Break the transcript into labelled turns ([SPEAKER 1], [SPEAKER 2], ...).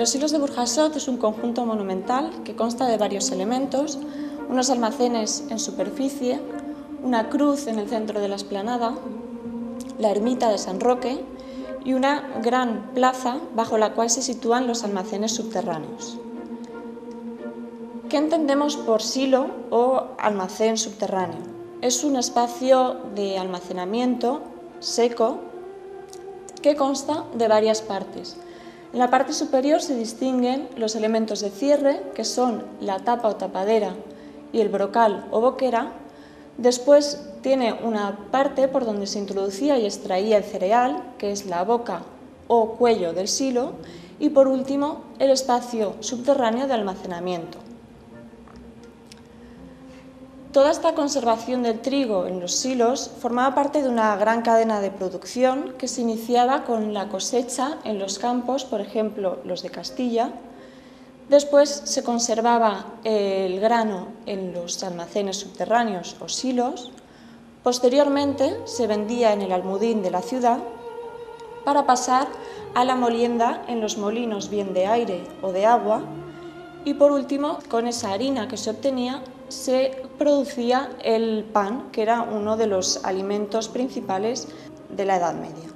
[SPEAKER 1] Los silos de Burjasot es un conjunto monumental que consta de varios elementos, unos almacenes en superficie, una cruz en el centro de la explanada, la ermita de San Roque y una gran plaza bajo la cual se sitúan los almacenes subterráneos. ¿Qué entendemos por silo o almacén subterráneo? Es un espacio de almacenamiento seco que consta de varias partes. En la parte superior se distinguen los elementos de cierre, que son la tapa o tapadera y el brocal o boquera. Después tiene una parte por donde se introducía y extraía el cereal, que es la boca o cuello del silo, y por último el espacio subterráneo de almacenamiento. Toda esta conservación del trigo en los silos formaba parte de una gran cadena de producción que se iniciaba con la cosecha en los campos, por ejemplo, los de Castilla. Después se conservaba el grano en los almacenes subterráneos o silos. Posteriormente se vendía en el almudín de la ciudad para pasar a la molienda en los molinos bien de aire o de agua. Y por último, con esa harina que se obtenía, se producía el pan, que era uno de los alimentos principales de la Edad Media.